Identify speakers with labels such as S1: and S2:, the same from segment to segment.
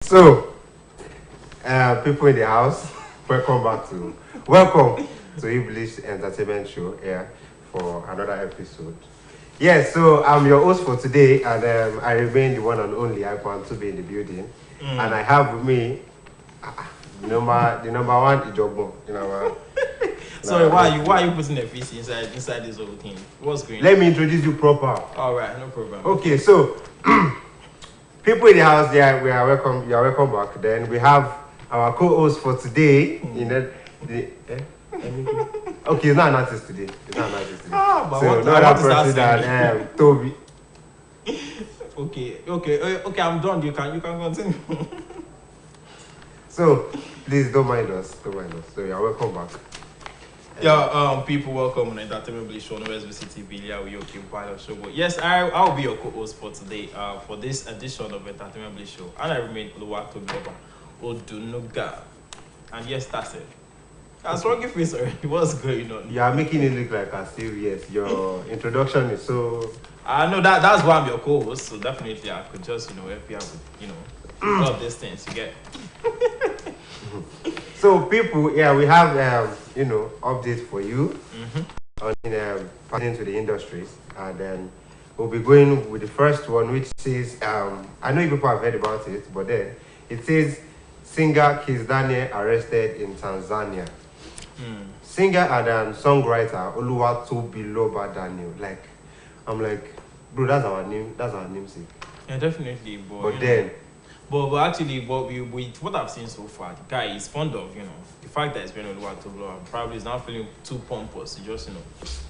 S1: So, people in the house, welcome to E-BLISS Entertainment Show here for another episode. Yes, so I'm your host for today, and I remain the one and only I want to be in the building, and I have with me the number one Ijogbo.
S2: Sorry, why are you putting a piece inside this whole thing? What's going on?
S1: Let me introduce you proper.
S2: All right, no problem.
S1: Okay, so people in the house, we are welcome. You are welcome back. Then we have our co-host for today. Okay, it's not an artist today.
S2: But
S1: So
S2: what
S1: no other person
S2: that
S1: than Toby.
S2: Okay. I'm done. You can continue.
S1: So please don't mind us. So you are welcome back.
S2: People, welcome on Entertainment Bliss Show on OSBC TV. We okay pilot show. But yes, I'll be your co-host for today. For this edition of Entertainment Bliss Show, and I remain Oluwatobi Odunuga. And yes, that's it. That's wrong face already. What's going on?
S1: You are making it look like as if yes, your introduction is so.
S2: I know that's why I'm your co-host. So definitely, I could just help you out with all of these things. You get.
S1: So people, we have updates for you on pertaining to the industries, and then we'll be going with the first one, which says I know people have heard about it, but then it says singer Kiss Daniel arrested in Tanzania. Singer and songwriter Oluwatobi Loba Daniel. I'm like, bro, that's our name. That's our namesake.
S2: Yeah, definitely. But
S1: then.
S2: But actually, with what I've seen so far, the guy is fond of, the fact that it's been Oluwatobi and probably is not feeling too pompous. He just,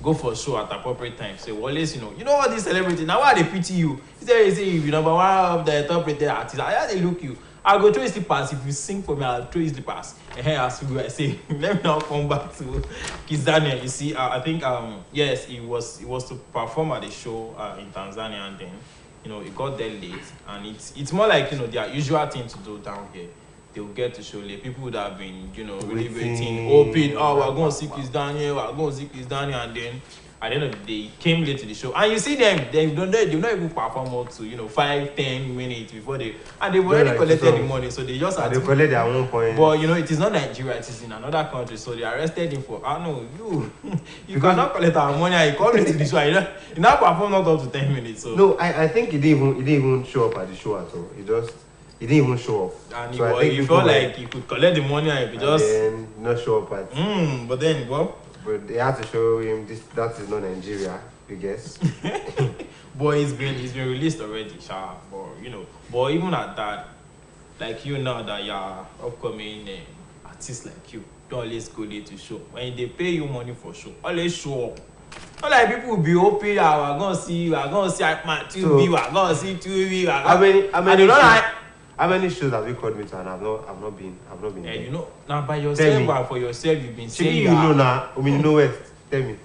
S2: go for a show at appropriate time. Say, well, always, you know what this celebrity, now why they pity you? He say, you number one of the top rated artist. I they look you. I'll go throw his slippers. If you sing for me, I'll throw his slippers. And here, as I say, let me now come back to Kiss Daniel. You see, I think, yes, he was to perform at a show in Tanzania, and then, it got there late, and it's more like, their usual thing to do down here. They'll get to show late. People would have been, really waiting, hoping, we're going to see Kiss Daniel, and then at the end of the day, he came late to the show. And you see them, they don't even perform up to, 5-10 minutes before they've already collected the money, so they just had
S1: to collect their own point.
S2: But it is not Nigeria, it is in another country, so they arrested him for, you cannot collect our money, and you come late to the show, you now perform not up to 10 minutes. So.
S1: No, I think he didn't even show up at the show at all. He didn't even show up.
S2: And so he felt like he could collect the money and he could just
S1: then not show up at.
S2: But then
S1: But they had to show him that is not Nigeria, I guess.
S2: But he's been released already, sha. But even at that, like now that you're upcoming artists like you, don't always go there to show. When they pay you money for show, always show up. Not like people will be hoping we're gonna see my 2B, we're gonna see 2B.
S1: How many shows have you called me to and I've not been there?
S2: Now by yourself and for yourself you've been saying
S1: now. You know what? Tell me.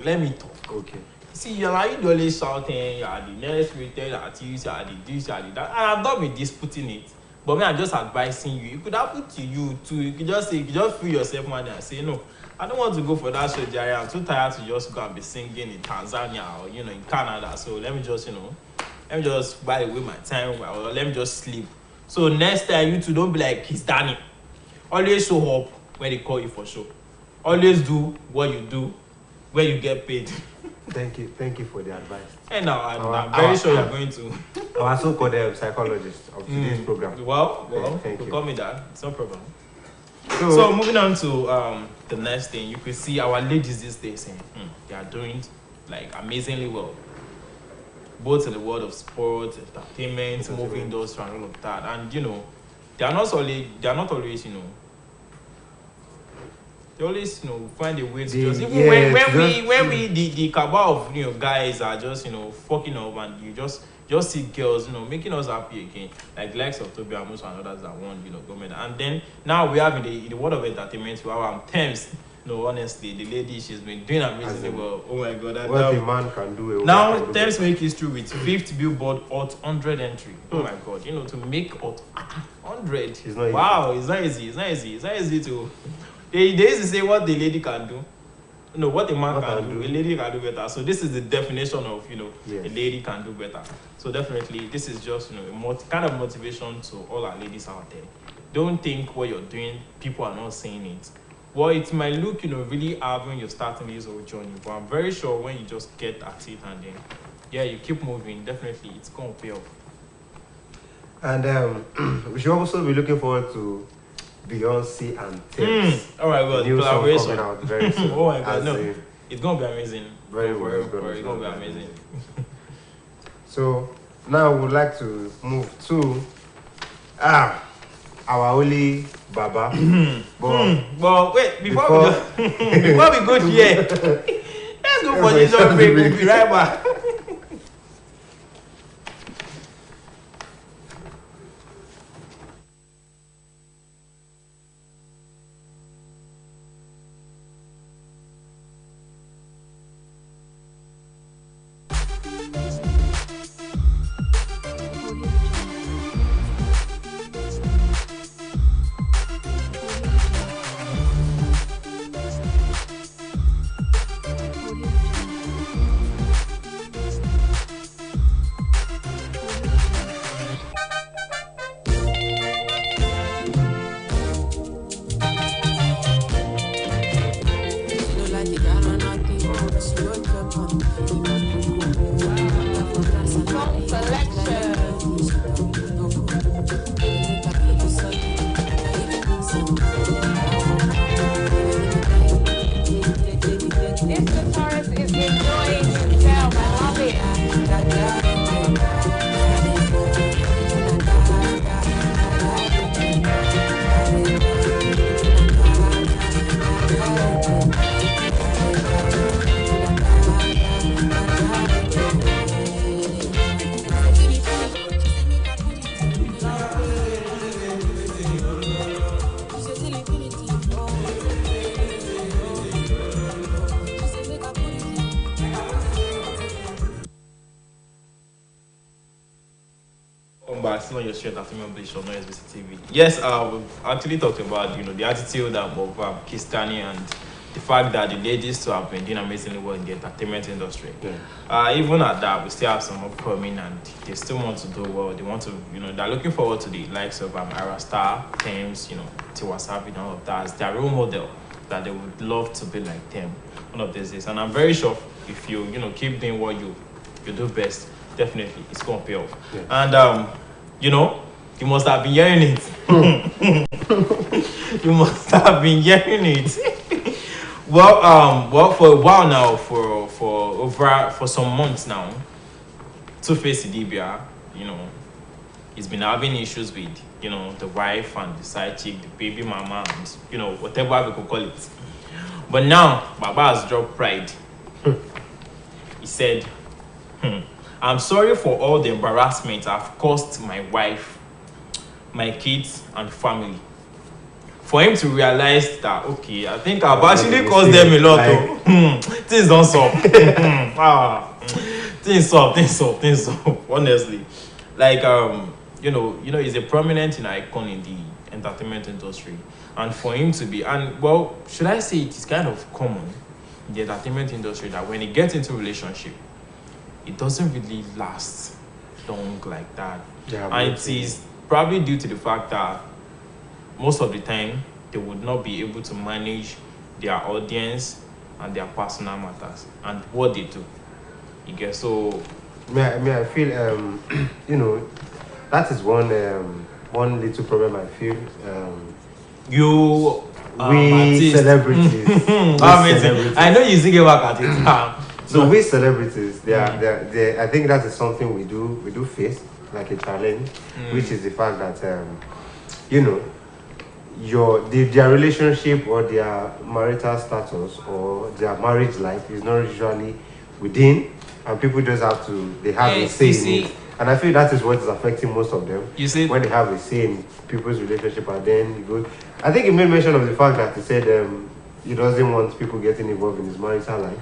S2: Let me talk.
S1: Okay.
S2: See, you always shouting, you're the next rated artist, you're the this, you're the that. And I've not been disputing it. But me, I'm just advising you. It could happen to you too. You could just feel yourself man and say, no, I don't want to go for that show, Jerry. I'm too tired to just go and be singing in Tanzania or in Canada. So let me just buy away my time, or let me just sleep. So next time you two don't be like Kiss Daniel. Always show up when they call you for show. Always do what you do when you get paid.
S1: Thank you for the advice.
S2: And now I'm very sure you're going to.
S1: Our so-called psychologist of today's program.
S2: Well,
S1: thank you.
S2: Call me that. It's no problem. So moving on to the next thing, you could see our ladies these days saying they are doing amazingly well. Both in the world of sports, entertainment, movie industry, and all of that. And they are not always, they always find a way to just even when we the cabal of guys are just fucking up, and you just see girls making us happy again, like the likes of Toby Amos and others that won government. And then now we have in the world of entertainment we have Thames. No, honestly, the lady, she's been doing amazingly well. Oh my God.
S1: What the man can do.
S2: Now, Thames make history with 5th Billboard Hot 100 entry. Oh my God. To make Hot 100.
S1: It's not
S2: wow, easy. It's not easy to... They used to say what the lady can do. no, what a man can do, a lady can do better. So this is the definition of, a lady can do better. So definitely, this is just, kind of motivation to all our ladies out there. Don't think what you're doing, people are not saying it. Well, it might look, really hard when you're starting this whole journey, but I'm very sure when you just get at it and then, you keep moving, definitely it's going to pay off.
S1: And we should also be looking forward to Beyonce and Thames.
S2: All right, well,
S1: new
S2: collaboration
S1: song coming out very soon.
S2: Oh my God, no, it's going to be amazing.
S1: Very well.
S2: It's going to be amazing.
S1: So now we would like to move to our holy Baba.
S2: But wait, before we go here, let's go for this break. We'll be right back. Still on your straight entertainment Bliss on OSBC TV. Yes, we've actually talked about the attitude of Kistani and the fact that the ladies too have been doing amazingly well in the entertainment industry. Even at that, we still have some upcoming and they still want to do well. They want to, they're looking forward to the likes of Ira Star, Thames, Tiwa Savage and all of that as their role model, that they would love to be like them one of these days. And I'm very sure if you keep doing what you do best, definitely it's gonna pay off. And you must have been hearing it. You must have been hearing it. Well, for a while now, for some months now, Two-Face Idibia, he's been having issues with, the wife and the side chick, the baby mama, and whatever we could call it. But now, Baba has dropped pride. He said, I'm sorry for all the embarrassment I've caused my wife, my kids, and family. For him to realize that, okay, I think I've actually caused them a lot. Things don't solve. Things solve. Honestly, he's a prominent icon in the entertainment industry, and for him to be, should I say it is kind of common in the entertainment industry that when he gets into a relationship, it doesn't really last long like that. And it is probably due to the fact that most of the time they would not be able to manage their audience and their personal matters and what they do. You get so.
S1: I feel that is one little problem I feel. We celebrities.
S2: I know you think about it.
S1: So we celebrities, I think that is something we do face like a challenge, which is the fact that their relationship or their marital status or their marriage life is not usually within, and people just have a say in it. And I feel that is what is affecting most of them. You see, when they have a say in people's relationship, and then you go. I think he made mention of the fact that he said he doesn't want people getting involved in his marital life.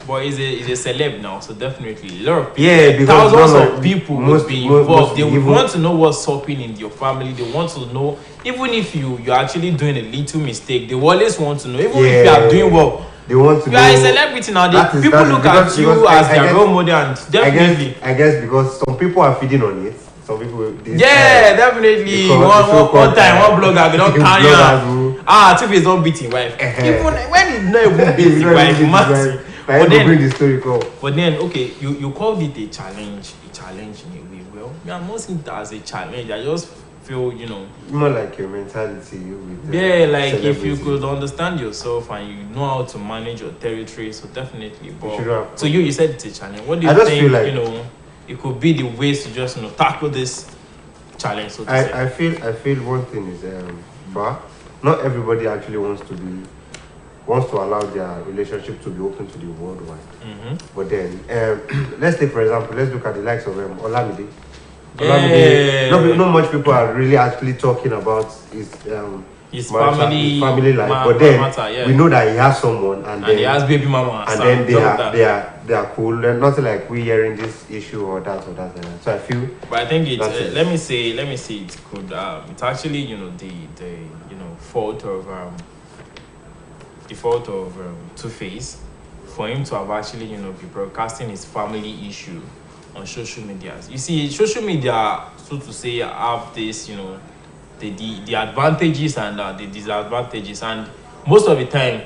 S2: But he's a celeb now, so definitely a lot of people, thousands of people would be involved. They would want to know what's happening in your family. They want to know, even if you're actually doing a little mistake, they always want to know. Even if you are doing well,
S1: they want to
S2: You
S1: know.
S2: are a celebrity now. People look at you as their role model, and definitely.
S1: I guess because some people are feeding on it. Some people.
S2: Definitely. One time, one blogger, they don't carry on. If he's not beating wife. Even when he's not even beating wife, man. But then, okay, you called it a challenge in a way. Well, I'm not seeing it as a challenge. I just feel,
S1: more like your mentality.
S2: Like if you could understand yourself and you know how to manage your territory, so definitely. But so you said it's a challenge. What do you think? Feel like, it could be the ways to just tackle this challenge. So to say.
S1: I feel one thing is but not everybody actually wants to allow their relationship to be open to the worldwide. But then let's take, for example, let's look at the likes of Olamide. Not much people are really actually talking about his family life, but then we know that he has someone, and then
S2: he has baby mama,
S1: and then they are cool. And nothing like we hearing this issue or that. So I feel.
S2: But I think it's let me say it could it's actually the fault of Two-Face for him to have actually be broadcasting his family issue on social media. You see, social media, so to say, have this, the advantages and the disadvantages, and most of the time,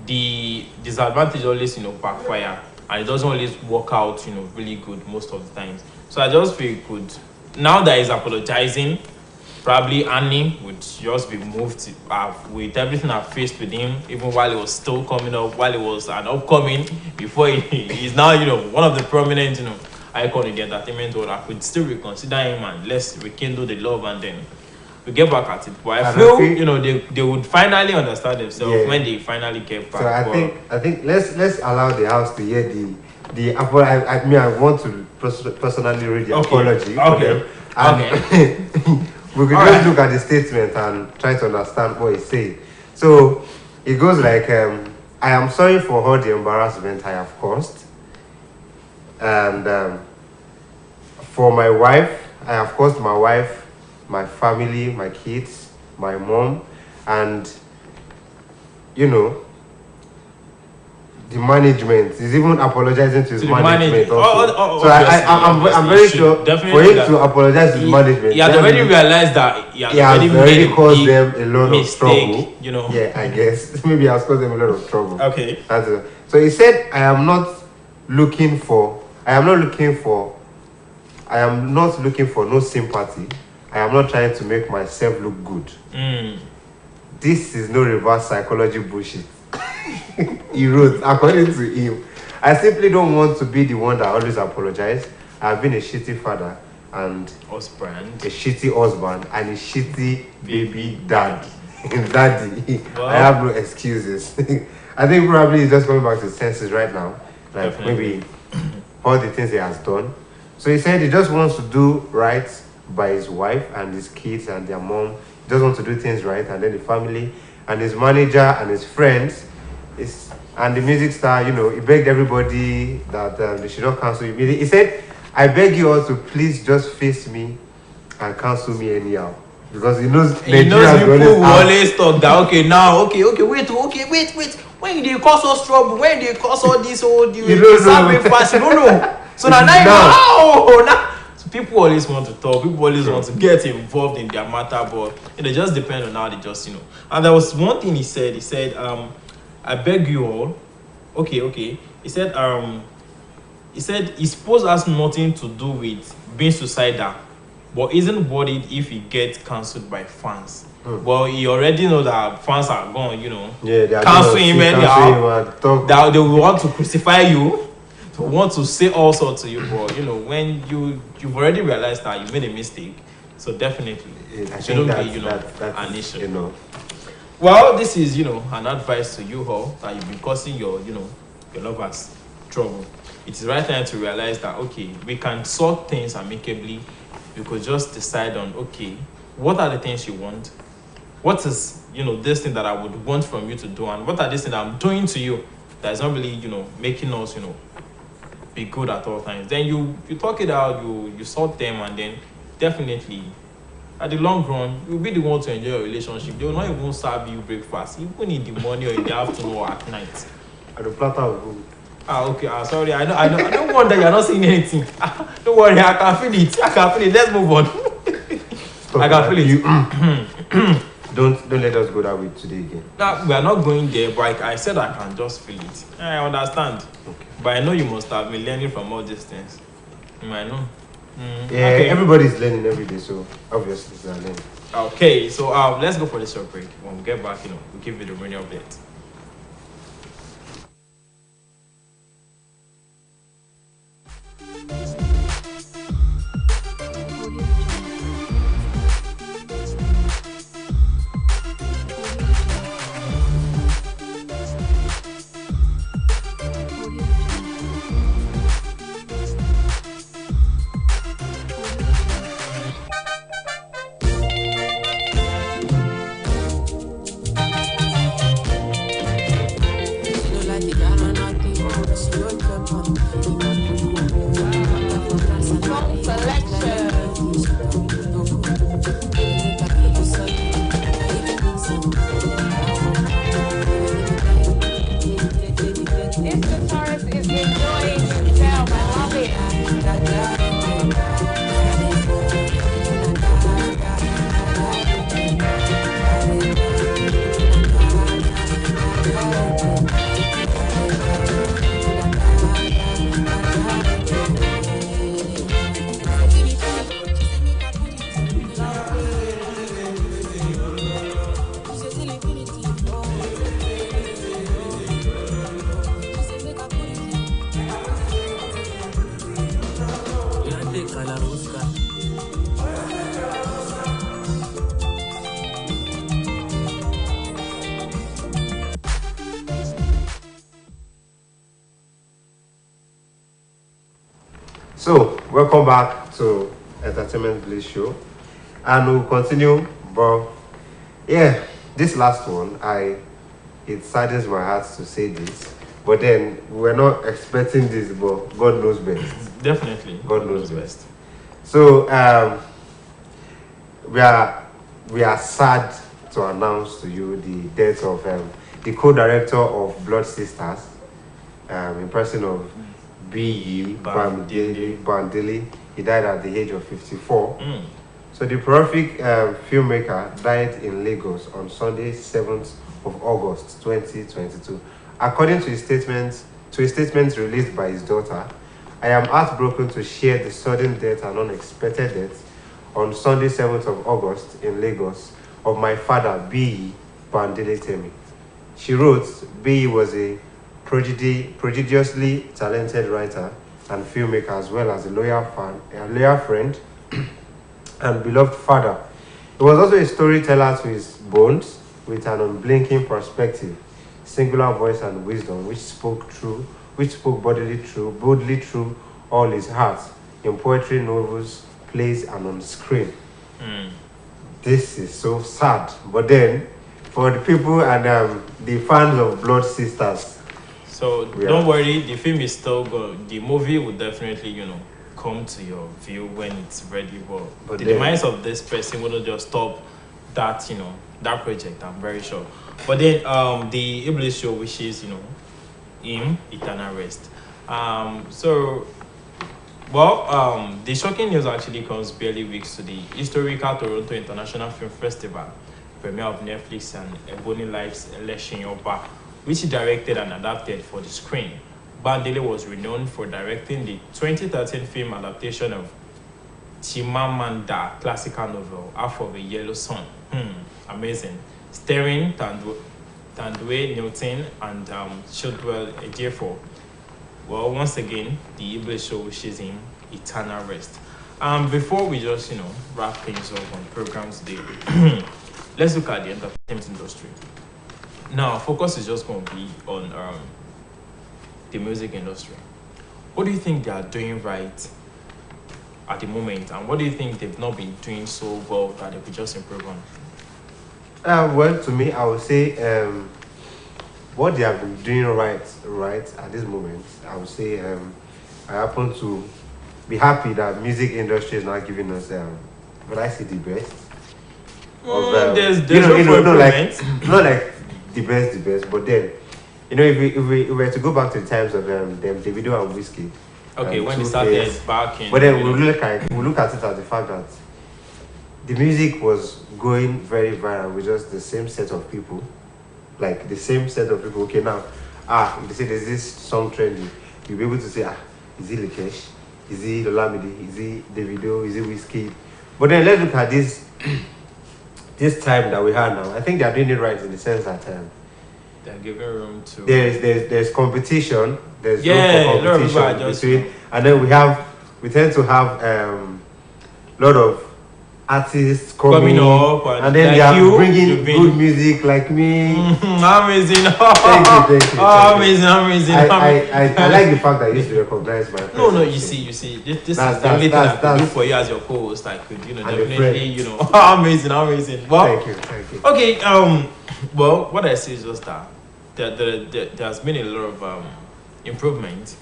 S2: the disadvantage always, backfire, and it doesn't always work out, really good most of the times. So I just feel it could, now that he's apologizing, probably Annie would just be moved with everything I faced with him, even while he was still coming up, while he was an upcoming, before he's now, one of the prominent, icon in the entertainment world. I could still reconsider him and let's rekindle the love, and then we get back at it. But I feel they would finally understand themselves when they finally get back.
S1: So I think let's allow the house to hear the apology. I want to personally read the apology for them. And we could just look at the statement and try to understand what he's saying. So it goes like, I am sorry for all the embarrassment I have caused. And for my wife, I have caused my wife, my family, my kids, my mom, and the management is even apologizing to his management also. So I'm very sure for him to apologize to his management.
S2: He has already realized that he has
S1: already caused them a lot of trouble. Yeah, I guess maybe he has caused them a lot of trouble.
S2: Okay.
S1: So he said, I am not looking for no sympathy. I am not trying to make myself look good. This is no reverse psychology bullshit. He wrote, according to him, I simply don't want to be the one that always apologizes. I've been a shitty father and a shitty husband and a shitty baby dad. Daddy. Wow. I have no excuses. I think probably he's just coming back to his senses right now. Like Definitely. Maybe all the things he has done. So he said he just wants to do right by his wife and his kids and their mom. He just wants to do things right, and then the family and his manager and his friends and the music star, he begged everybody that they should not cancel him. He said, I beg you all to please just face me and cancel me anyhow. Because he knows
S2: people will always talk that, wait. When they cause us trouble, when they cause all this old you know. So now so people always want to talk, people always want to get involved in their matter, but it just depends on how they just And there was one thing he said, I beg you all, okay. He said his post has nothing to do with being suicidal, but isn't worried if he gets cancelled by fans. Well, he already know that fans are gone,
S1: they are
S2: cancel him anyhow. That they will want to crucify you, to want to say all sorts to you, but when you've already realized that you made a mistake, so definitely it shouldn't be an issue. Well, this is an advice to you all that you've been causing your lovers trouble. It is right time to realize that we can sort things amicably. You could just decide on what are the things you want. What is, this thing that I would want from you to do, and what are these things that I'm doing to you that is not really, making us, be good at all times. Then you talk it out, you sort them, and then definitely, at the long run, you'll be the one to enjoy your relationship. They will not even serve you breakfast, even in the morning or in the afternoon or at night.
S1: And a platter of gold.
S2: Okay. Sorry. I know. I don't wonder you're not saying anything. Don't worry. I can feel it. Let's move on.
S1: Stop
S2: I can feel it.
S1: Don't let us go that way today again.
S2: No, we are not going there, but I said I can just feel it. I understand.
S1: Okay.
S2: But I know you must have been learning from all these things. I know.
S1: Yeah,
S2: Okay.
S1: everybody's learning every day, so obviously they are learning.
S2: Okay, so let's go for the short break. When we get back, we'll give you the remaining update.
S1: So, welcome back to Entertainment Bliss Show, and we'll continue. But yeah, this last one, it saddens my heart to say this, but then we're not expecting this, but God knows best.
S2: Definitely,
S1: God knows best. So we are sad to announce to you the death of the co-director of Blood Sisters, in person of B.E. Bandili. He died at the age of 54. So the prolific filmmaker died in Lagos on Sunday, 7th of August, 2022. According to a statement released by his daughter, I am heartbroken to share the sudden death and unexpected death on Sunday, 7th of August in Lagos of my father, B.E. Bandili Temi. She wrote, B.E. was a prodigiously talented writer and filmmaker, as well as a loyal friend and beloved father. He was also a storyteller to his bones, with an unblinking perspective, singular voice and wisdom, which spoke boldly through all his heart in poetry, novels, plays, and on screen. This is so sad. But then, for the people and the fans of Blood Sisters,
S2: so don't worry, the film is still good. The movie will definitely, come to your view when it's ready. But the demise of this person wouldn't just stop that, that project, I'm very sure. But then the E-BLISS show wishes, him eternal rest. The shocking news actually comes barely weeks to the historical Toronto International Film Festival premiere of Netflix and Ebony Life's Leshin Yoba, which he directed and adapted for the screen. Bandele was renowned for directing the 2013 film adaptation of Chimamanda classical novel Half of a Yellow Sun. Amazing. Starring Tandwe Newton and Chidwell Ejiofor. Well, once again, the E-BLISS show wishes him eternal rest. Before we just, wrap things up on programs today, let's look at the entertainment industry. Now, focus is just going to be on the music industry. What do you think they are doing right at the moment, and what do you think they've not been doing so well that they could just improve on?
S1: Well, to me, I would say what they have been doing right at this moment, I would say I happen to be happy that music industry is not giving us what I say the best.
S2: There's
S1: not like the best, but then You know, if we were to go back to the times of them Davido and Whiskey.
S2: Okay, when they started back in.
S1: But then we look at it as the fact that the music was going very viral with just the same set of people, like the same set of people. Okay, now, if they say there's this song trending, you'll be able to say, is it Lakesh? Is it Olamide? Is it Davido? Is it Whiskey? But then let's look at this this time that we have now. I think they are doing it right in the sense that
S2: they're giving room to.
S1: There's competition. There's
S2: room for
S1: competition between, and then we tend to have a lot of artists coming
S2: up,
S1: and then they are bringing good music like me.
S2: Amazing!
S1: Thank you.
S2: Amazing!
S1: I like the fact that you used to recognize my presence.
S2: No, you see, this is the only thing I could do for you as your co-host. I could, definitely, amazing. Well,
S1: thank you.
S2: Okay, well, what I say is just that there's been a lot of improvement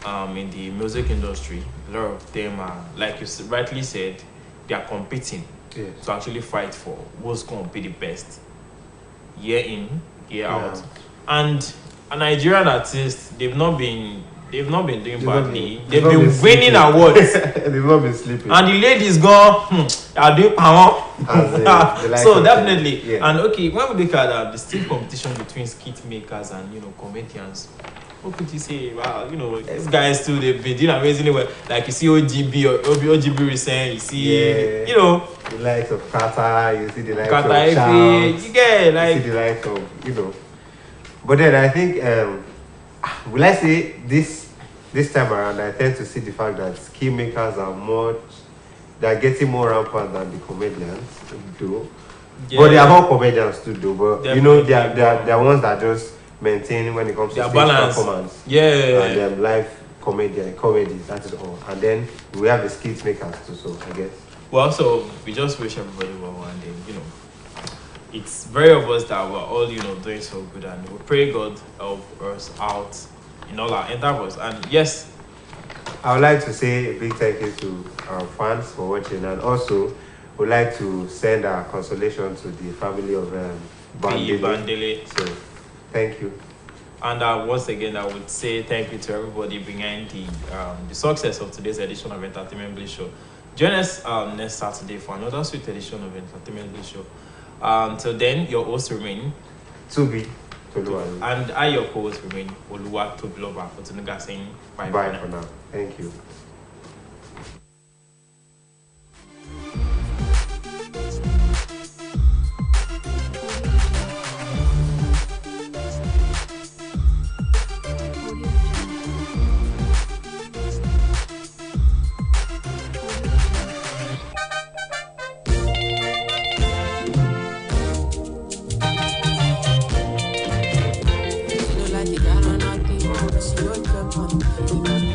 S2: in the music industry. A lot of them are, like you rightly said, they are competing to actually fight for who's going to be the best year in, year out. And a Nigerian artist, they've not been doing badly. They've been winning awards.
S1: They've not been sleeping.
S2: And the ladies go, are doing power. So definitely.
S1: Yeah.
S2: And okay, when we look at the stiff competition between skit makers and comedians, what could you say? Wow, these guys too, they've been doing amazingly well. Like you see OGB recent, you see,
S1: the likes of Kata, you see the likes of
S2: Kata, you get like
S1: you see the likes of But then I think will I say this time around I tend to see the fact that skill makers they're getting more rampant than the comedians do. Yeah. But they are all comedians too though. But they are ones that just maintain when it comes to stage performance.
S2: Yeah.
S1: And live comedy, that is all. And then we have the skit makers too, so I guess.
S2: Well, so we just wish everybody well, and then it's very obvious that we're all doing so good, and we pray God help us out in all our endeavors. And yes,
S1: I would like to say a big thank you to our fans for watching, and also would like to send our consolation to the family of
S2: Bandele.
S1: So thank you.
S2: And once again, I would say thank you to everybody behind the success of today's edition of Entertainment Bliss Show. Join us next Saturday for another sweet edition of Entertainment Bliss Show. Till then, your host remain
S1: Tubi Toluwa.
S2: And I, your co-host, remain Oluwa Tobiloba for Tunuga saying bye
S1: for now. Thank you.
S3: Like you got on all the